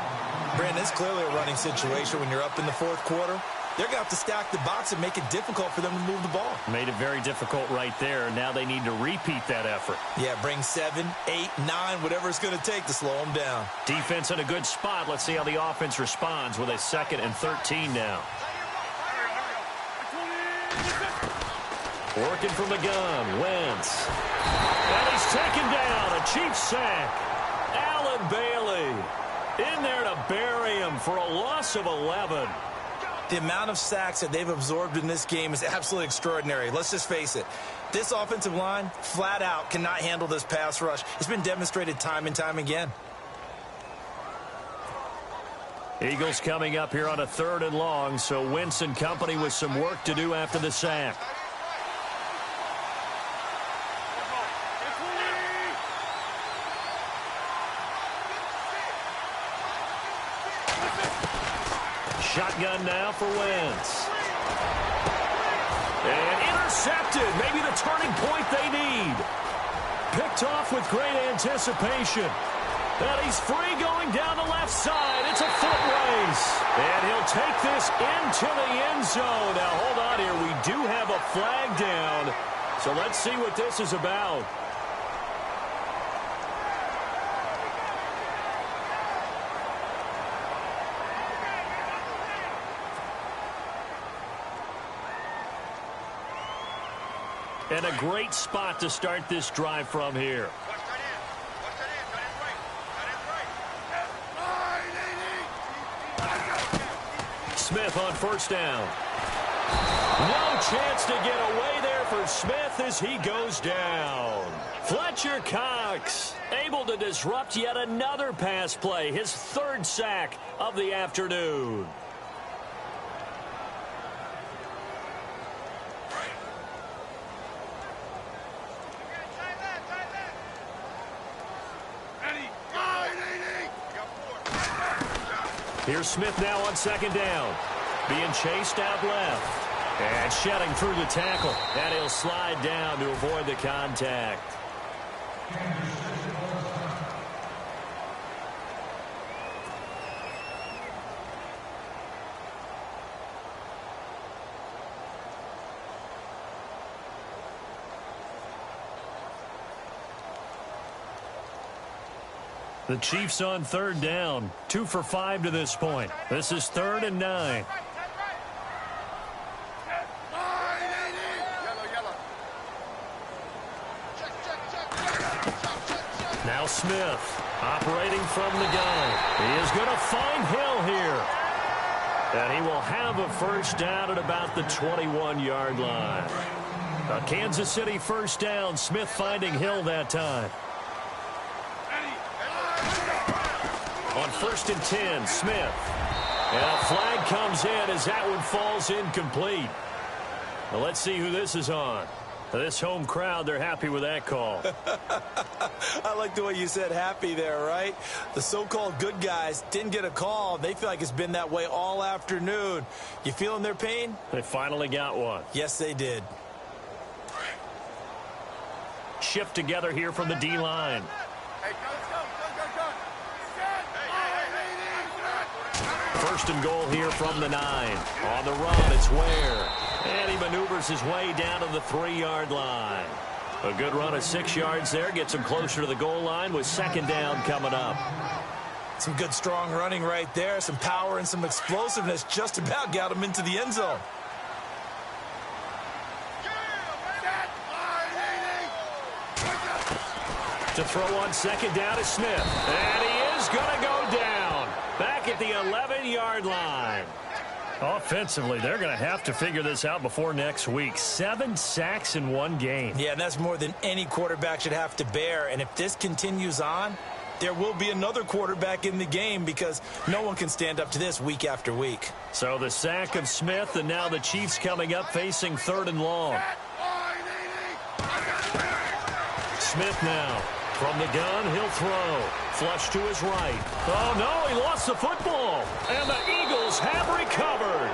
Brandon, it's clearly a running situation when you're up in the fourth quarter. They're going to have to stack the box and make it difficult for them to move the ball. Made it very difficult right there. Now they need to repeat that effort. Yeah, bring 7, 8, 9, whatever it's going to take to slow them down. Defense in a good spot. Let's see how the offense responds with a 2nd and 13 now. Working from the gun, Wentz. And he's taken down. A Chiefs sack. Allen Bailey in there to bury him for a loss of 11. The amount of sacks that they've absorbed in this game is absolutely extraordinary. Let's just face it. This offensive line, flat out, cannot handle this pass rush. It's been demonstrated time and time again. Eagles coming up here on a 3rd and long, so Wentz and company with some work to do after the sack. Shotgun now for Wentz. And intercepted. Maybe the turning point they need. Picked off with great anticipation. And he's free going down the left side. It's a foot race. And he'll take this into the end zone. Now, hold on here. We do have a flag down. So let's see what this is about. And a great spot to start this drive from here. Smith on 1st down. No chance to get away there for Smith as he goes down. Fletcher Cox able to disrupt yet another pass play. His 3rd sack of the afternoon. Here's Smith now on 2nd down. Being chased out left. And shedding through the tackle. And he'll slide down to avoid the contact. The Chiefs on 3rd down. 2 for 5 to this point. This is 3rd and 9. Now Smith operating from the gun. He is going to find Hill here. And he will have a 1st down at about the 21-yard line. A Kansas City 1st down. Smith finding Hill that time. On 1st and 10, Smith. And a flag comes in as that one falls incomplete. Well, let's see who this is on. This home crowd, they're happy with that call. I like the way you said happy there, right? The so-called good guys didn't get a call. They feel like it's been that way all afternoon. You feeling their pain? They finally got one. Yes, they did. Shift together here from the D-line. First and goal here from the 9. On the run, it's Ware. And he maneuvers his way down to the 3-yard line. A good run of 6 yards there. Gets him closer to the goal line with 2nd down coming up. Some good, strong running right there. Some power and some explosiveness just about got him into the end zone. To throw on 2nd down is Smith. And he is going to go down. Back at the 11-yard line. Offensively, they're going to have to figure this out before next week. 7 sacks in 1 game. Yeah, and that's more than any quarterback should have to bear. And if this continues on, there will be another quarterback in the game because no one can stand up to this week after week. So the sack of Smith, and now the Chiefs coming up facing 3rd and long. Smith now. From the gun, he'll throw. Flush to his right. Oh, no, he lost the football. And the Eagles have recovered.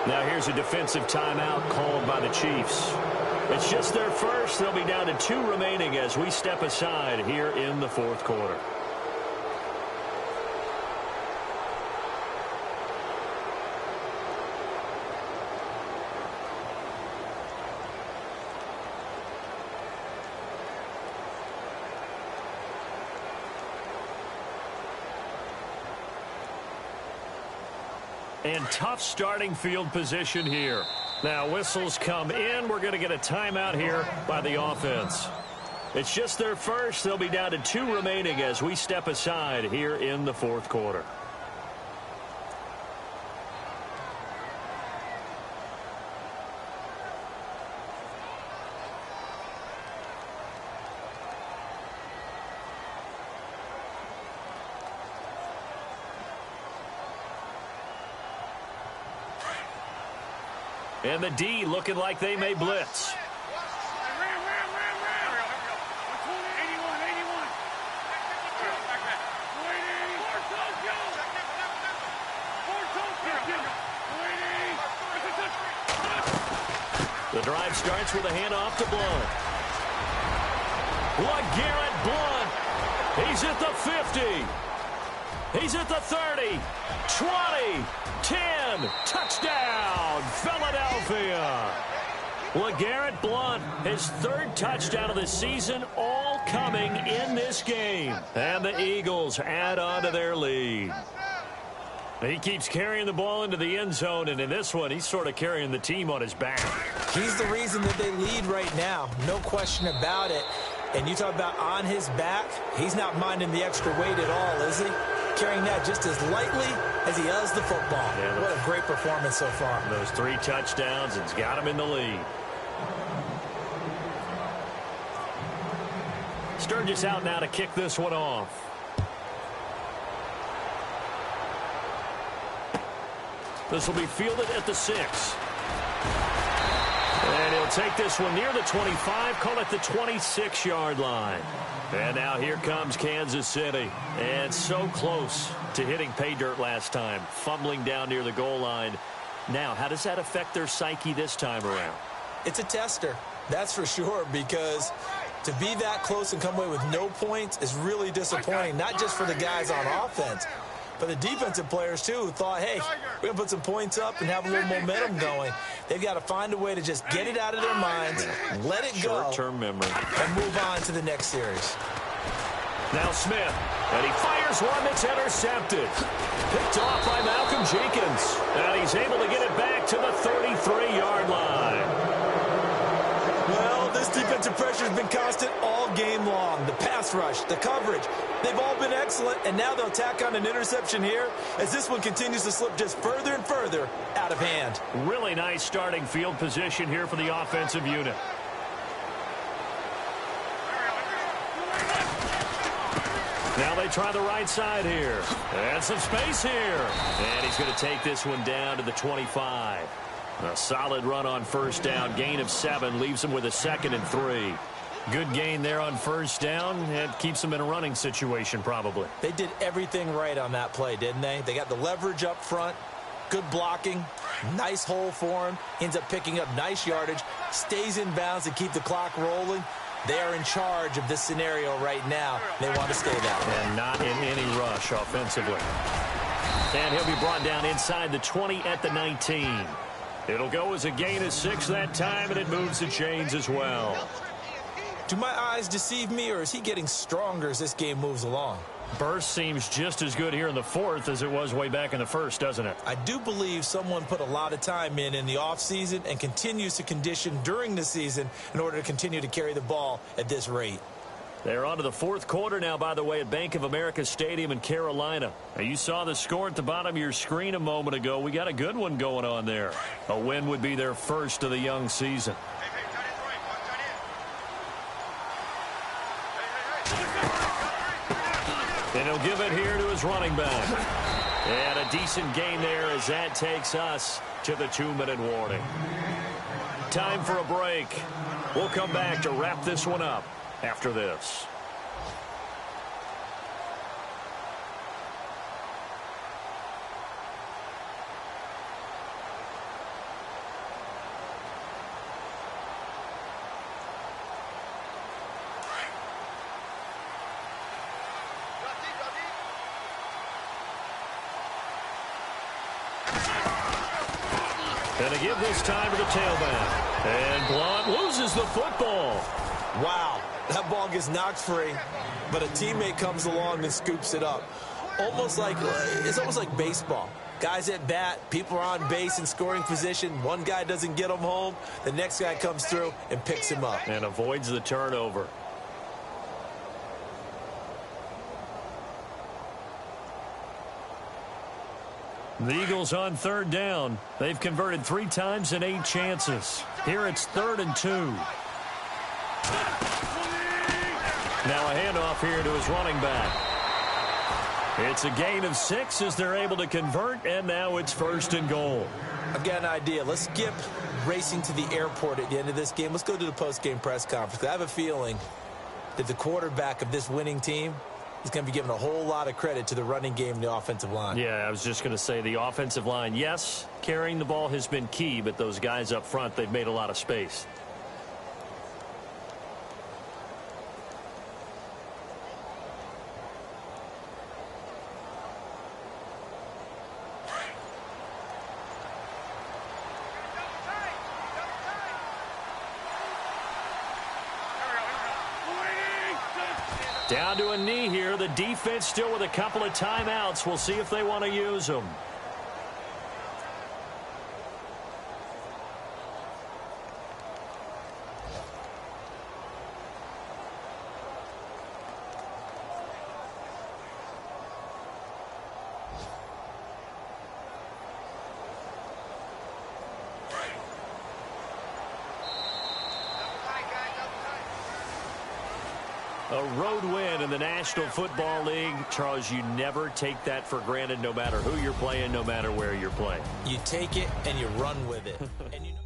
Now here's a defensive timeout called by the Chiefs. It's just their first. They'll be down to 2 remaining as we step aside here in the fourth quarter. And tough starting field position here. Now whistles come in. We're going to get a timeout here by the offense. It's just their first. They'll be down to 2 remaining as we step aside here in the fourth quarter. And the D looking like they may blitz. The drive starts with a handoff to Blount. LeGarrette Blount. He's at the 50. He's at the 30. 20. 10. Touchdown, Philadelphia. LeGarrette Blount, his 3rd touchdown of the season, all coming in this game. And the Eagles add on to their lead. He keeps carrying the ball into the end zone, and in this one, he's sort of carrying the team on his back. He's the reason that they lead right now. No question about it. And you talk about on his back, he's not minding the extra weight at all, is he? Carrying that just as lightly as he does the football. Yeah, what a great performance so far. Those 3 touchdowns, it's got him in the lead. Sturgis out now to kick this one off. This will be fielded at the 6. And he'll take this one near the 25, call it the 26-yard line. And now here comes Kansas City. And so close to hitting pay dirt last time, fumbling down near the goal line. Now, how does that affect their psyche this time around? It's a tester, that's for sure, because to be that close and come away with no points is really disappointing, not just for the guys on offense, but the defensive players, too, who thought, hey, we're going to put some points up and have a little momentum going. They've got to find a way to just get it out of their minds, let it go, short-term memory, and move on to the next series. Now Smith, and he fires one that's intercepted. Picked off by Malcolm Jenkins. And he's able to get it back to the 33-yard line. Well, this defensive pressure has been constant all game long. The pass rush, the coverage, they've all been excellent, and now they'll tack on an interception here as this one continues to slip just further and further out of hand. Really nice starting field position here for the offensive unit. Now they try the right side here. And some space here. And he's going to take this one down to the 25. A solid run on first down. Gain of 7 leaves him with a 2nd and 3. Good gain there on first down. It keeps him in a running situation probably. They did everything right on that play, didn't they? They got the leverage up front. Good blocking. Nice hole for him. Ends up picking up nice yardage. Stays in bounds to keep the clock rolling. They are in charge of this scenario right now. They want to stay that way. And not in any rush offensively. And he'll be brought down inside the 20 at the 19. It'll go as a gain of 6 that time, and it moves the chains as well. Do my eyes deceive me, or is he getting stronger as this game moves along? Burst seems just as good here in the 4th as it was way back in the 1st, doesn't it? I do believe someone put a lot of time in the offseason and continues to condition during the season in order to continue to carry the ball at this rate. They're on to the 4th quarter now, by the way, at Bank of America Stadium in Carolina. Now, you saw the score at the bottom of your screen a moment ago. We got a good one going on there. A win would be their first of the young season. And he'll give it here to his running back. And a decent gain there as that takes us to the 2-minute warning. Time for a break. We'll come back to wrap this one up after this. And to give this time to the tailback. And Blount loses the football. Wow, that ball gets knocked free, but a teammate comes along and scoops it up. It's almost like baseball. Guys at bat, people are on base in scoring position. One guy doesn't get him home. The next guy comes through and picks him up. And avoids the turnover. The Eagles on third down. They've converted 3 times in 8 chances. Here it's 3rd and 2. Now a handoff here to his running back. It's a gain of 6 as they're able to convert, and now it's 1st and goal. I've got an idea. Let's skip racing to the airport at the end of this game. Let's go to the post-game press conference. I have a feeling that the quarterback of this winning team is going to be given a whole lot of credit to the running game and the offensive line. Yeah, I was just going to say the offensive line, yes, carrying the ball has been key, but those guys up front, they've made a lot of space. Down to a knee here. The defense still with a couple of timeouts. We'll see if they want to use them. A road win in the National Football League. Charles, you never take that for granted no matter who you're playing, no matter where you're playing. You take it and you run with it. And you know